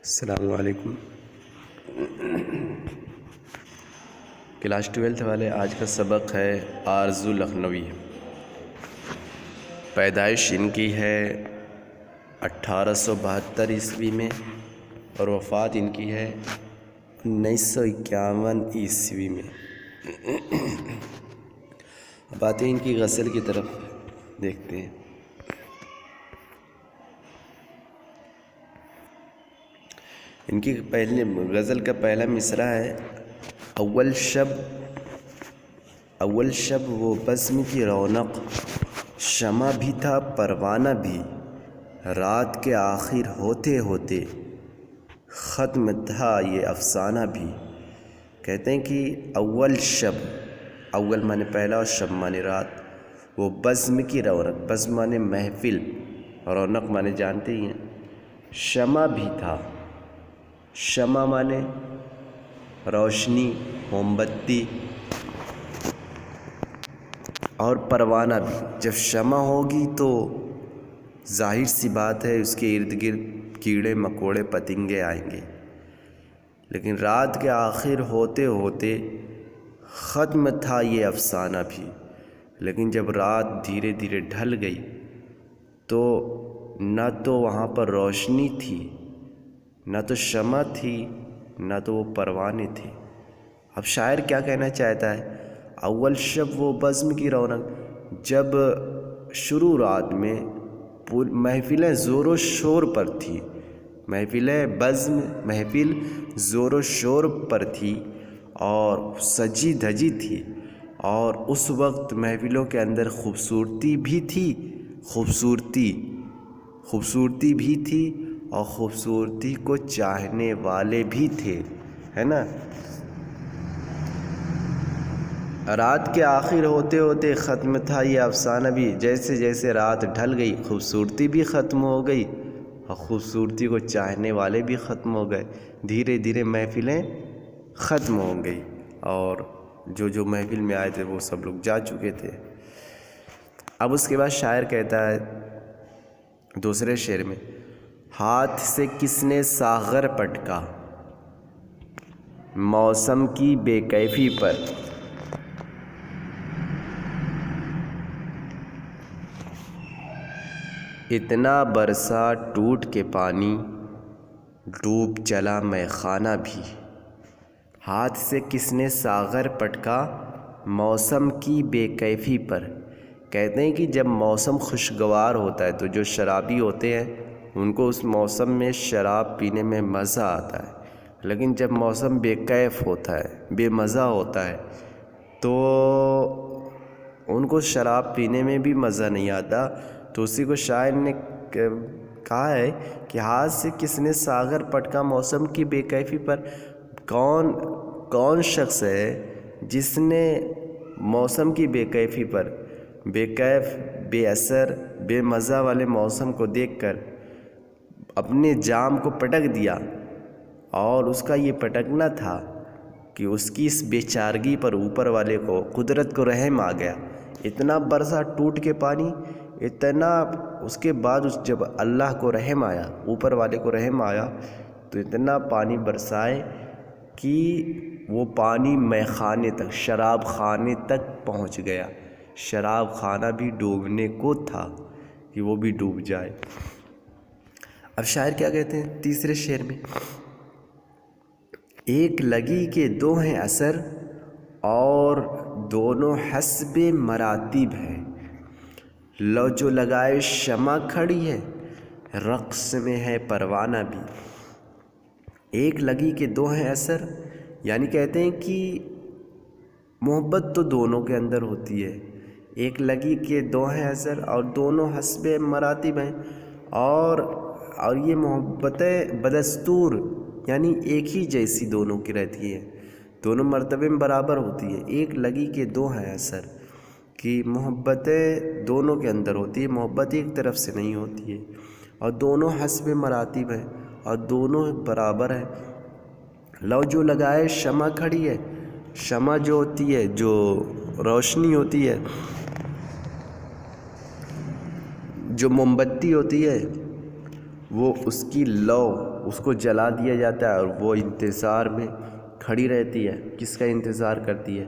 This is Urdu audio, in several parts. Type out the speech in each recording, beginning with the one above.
السلام علیکم۔ کلاس 12 والے آج کا سبق ہے آرزو لکھنوی۔ پیدائش ان کی ہے 1872 عیسوی میں اور وفات ان کی ہے 1951 عیسوی میں۔ اب آتے ہیں ان کی غزل کی طرف، دیکھتے ہیں۔ ان کی پہلی غزل کا پہلا مصرع ہے، اول شب وہ بزم کی رونق، شمع بھی تھا پروانہ بھی، رات کے آخر ہوتے ہوتے ختم تھا یہ افسانہ بھی۔ کہتے ہیں کہ اول شب، اول مانے پہلا اور شب مانے رات، وہ بزم کی رونق، بزم مانے محفل، رونق مانے جانتے ہی ہیں۔ شمع بھی تھا، شمع مانے روشنی، موم بتی، اور پروانہ بھی۔ جب شمع ہوگی تو ظاہر سی بات ہے اس کے ارد گرد کیڑے مکوڑے پتنگے آئیں گے، لیکن رات کے آخر ہوتے ہوتے ختم تھا یہ افسانہ بھی۔ لیکن جب رات دھیرے دھیرے ڈھل گئی تو نہ تو وہاں پر روشنی تھی، نہ تو شمع تھی، نہ تو وہ پروانے تھے۔ اب شاعر کیا کہنا چاہتا ہے؟ اول شب وہ بزم کی رونق، جب شروع رات میں محفلیں زور و شور پر تھی، محفلیں بزم، محفل زور و شور پر تھی اور سجی دھجی تھی، اور اس وقت محفلوں کے اندر خوبصورتی بھی تھی، خوبصورتی بھی تھی، اور خوبصورتی کو چاہنے والے بھی تھے، ہے نا۔ رات کے آخر ہوتے ہوتے ختم تھا یہ افسانہ بھی۔ جیسے جیسے رات ڈھل گئی خوبصورتی بھی ختم ہو گئی اور خوبصورتی کو چاہنے والے بھی ختم ہو گئے، دھیرے دھیرے محفلیں ختم ہو گئی، اور جو محفل میں آئے تھے وہ سب لوگ جا چکے تھے۔ اب اس کے بعد شاعر کہتا ہے دوسرے شعر میں، ہاتھ سے کس نے ساغر پٹکا، موسم کی بے کیفی پر، اتنا برسا ٹوٹ کے پانی، ڈوب چلا میں خانہ بھی۔ ہاتھ سے کس نے ساغر پٹکا، موسم کی بے کیفی پر۔ کہتے ہیں کہ جب موسم خوشگوار ہوتا ہے تو جو شرابی ہوتے ہیں ان کو اس موسم میں شراب پینے میں مزہ آتا ہے، لیکن جب موسم بے کیف ہوتا ہے، بے مزہ ہوتا ہے، تو ان کو شراب پینے میں بھی مزہ نہیں آتا۔ تو اسی کو شاعر نے کہا ہے کہ ہاتھ سے کس نے ساغر پٹکا موسم کی بے کیفی پر۔ کون شخص ہے جس نے موسم کی بے کیفی پر، بے کیف، بے اثر، بے مزہ والے موسم کو دیکھ کر اپنے جام کو پٹک دیا، اور اس کا یہ پٹکنا تھا کہ اس کی اس بے چارگی پر اوپر والے کو، قدرت کو رحم آ گیا۔ اتنا برسا ٹوٹ کے پانی، اتنا، اس کے بعد جب اللہ کو رحم آیا، اوپر والے کو رحم آیا، تو اتنا پانی برسائے کہ وہ پانی میخانے تک، شراب خانے تک پہنچ گیا۔ شراب خانہ بھی ڈوبنے کو تھا کہ وہ بھی ڈوب جائے۔ اب شاعر کیا کہتے ہیں تیسرے شعر میں، ایک لگی کے دو ہیں اثر، اور دونوں حسب مراتب ہیں، لو جو لگائے شمع کھڑی ہے، رقص میں ہے پروانہ بھی۔ ایک لگی کے دو ہیں اثر، یعنی کہتے ہیں کہ محبت تو دونوں کے اندر ہوتی ہے، ایک لگی کے دو ہیں اثر اور دونوں حسب مراتب ہیں، اور یہ محبتیں بدستور، یعنی ایک ہی جیسی دونوں کی رہتی ہیں، دونوں مرتبے میں برابر ہوتی ہیں۔ ایک لگی کے دو ہیں اثر، کہ محبتیں دونوں کے اندر ہوتی ہے، محبت ایک طرف سے نہیں ہوتی ہے، اور دونوں حسب مراتب ہیں اور دونوں برابر ہیں۔ لو جو لگائے شمع کھڑی ہے، شمع جو ہوتی ہے، جو روشنی ہوتی ہے، جو موم بتی ہوتی ہے، وہ اس کی لو اس کو جلا دیا جاتا ہے اور وہ انتظار میں کھڑی رہتی ہے۔ کس کا انتظار کرتی ہے؟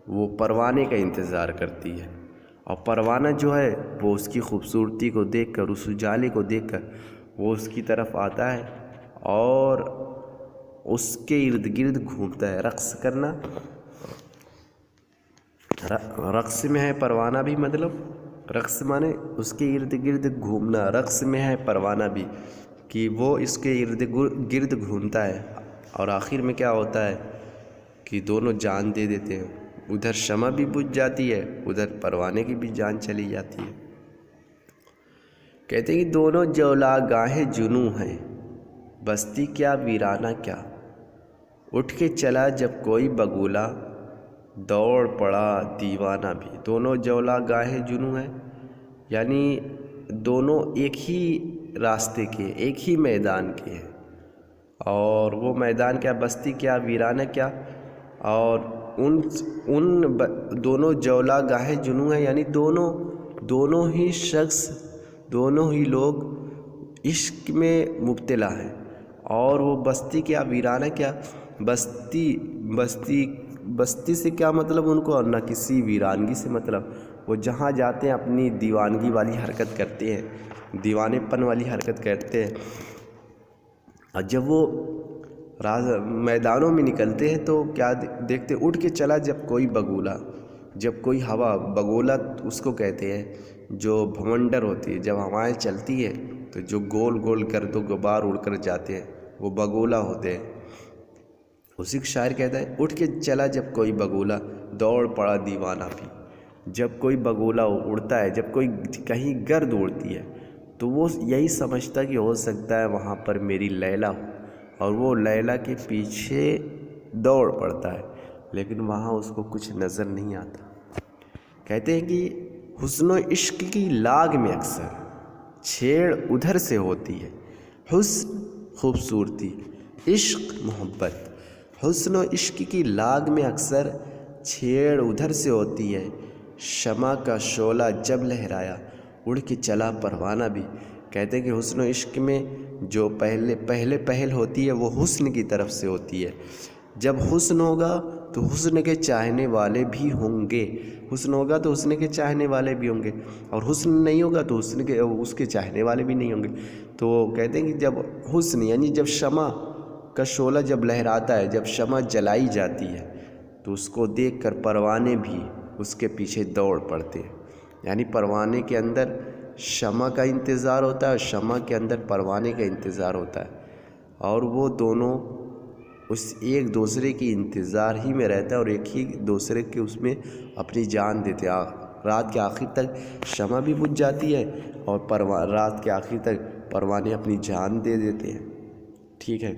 وہ پروانے کا انتظار کرتی ہے۔ اور پروانہ جو ہے وہ اس کی خوبصورتی کو دیکھ کر، اس اجالے کو دیکھ کر وہ اس کی طرف آتا ہے اور اس کے ارد گرد گھومتا ہے۔ رقص کرنا، رقص میں ہے پروانہ بھی، مطلب رقص مانے اس کے ارد گرد گھومنا، رقص میں ہے پروانہ بھی کہ وہ اس کے ارد گرد گھومتا ہے۔ اور آخر میں کیا ہوتا ہے کہ دونوں جان دے دیتے ہیں۔ ادھر شمع بھی بجھ جاتی ہے، ادھر پروانے کی بھی جان چلی جاتی ہے۔ کہتے ہیں کہ دونوں جولا گاہیں جنوں ہیں، بستی کیا ویرانہ کیا، اٹھ کے چلا جب کوئی بگولا، دوڑ پڑا دیوانہ بھی۔ دونوں جولا گاہیں جنوں ہیں، یعنی دونوں ایک ہی راستے کے، ایک ہی میدان کے ہیں، اور وہ میدان کیا، بستی کیا ویرانہ کیا، اور ان دونوں جولا گاہیں جنوں ہیں، یعنی دونوں ہی شخص، دونوں ہی لوگ عشق میں مبتلا ہیں۔ اور وہ بستی کیا ویرانہ کیا، بستی سے کیا مطلب ان کو، اور نہ کسی ویرانگی سے مطلب۔ وہ جہاں جاتے ہیں اپنی دیوانگی والی حرکت کرتے ہیں، دیوانے پن والی حرکت کرتے ہیں۔ اور جب وہ میدانوں میں نکلتے ہیں تو کیا دیکھتے، اٹھ کے چلا جب کوئی بگولا، جب کوئی ہوا، بگولا اس کو کہتے ہیں جو بھونڈر ہوتی ہے، جب ہوائیں چلتی ہیں تو جو گول گول گرد و غبار اڑ کر جاتے ہیں وہ بگولا ہوتے ہیں۔ اسی کو شاعر کہتا ہے، اٹھ کے چلا جب کوئی بگولا، دوڑ پڑا دیوانہ بھی۔ جب کوئی بگولا اڑتا ہے، جب کوئی کہیں گرد اڑتی ہے تو وہ یہی سمجھتا کہ ہو سکتا ہے وہاں پر میری لیلا ہو، اور وہ لیلا کے پیچھے دوڑ پڑتا ہے، لیکن وہاں اس کو کچھ نظر نہیں آتا۔ کہتے ہیں کہ حسن و عشق کی لاگ میں اکثر چھیڑ ادھر سے ہوتی ہے، حسن خوبصورتی، عشق محبت۔ حسن و عشق کی لاگ میں اکثر چھیڑ ادھر سے ہوتی ہے، شمع کا شعلہ جب لہرایا، اڑ کے چلا پروانہ بھی۔ کہتے ہیں کہ حسن و عشق میں جو پہل ہوتی ہے وہ حسن کی طرف سے ہوتی ہے۔ جب حسن ہوگا تو حسن کے چاہنے والے بھی ہوں گے، حسن ہوگا تو حسن کے چاہنے والے بھی ہوں گے، اور حسن نہیں ہوگا تو اس کے چاہنے والے بھی نہیں ہوں گے۔ تو کہتے ہیں کہ جب حسن یعنی جب شمع کا شعلہ جب لہراتا ہے، جب شمع جلائی جاتی ہے تو اس کو دیکھ کر پروانے بھی اس کے پیچھے دوڑ پڑتے ہیں۔ یعنی پروانے کے اندر شمع کا انتظار ہوتا ہے اور شمع کے اندر پروانے کا انتظار ہوتا ہے، اور وہ دونوں اس ایک دوسرے کی انتظار ہی میں رہتا ہے اور ایک ہی دوسرے کے اس میں اپنی جان دیتے ہیں۔ رات کے آخر تک شمع بھی بجھ جاتی ہے اور رات کے آخر تک پروانے اپنی جان دے دیتے ہیں۔ ٹھیک ہے۔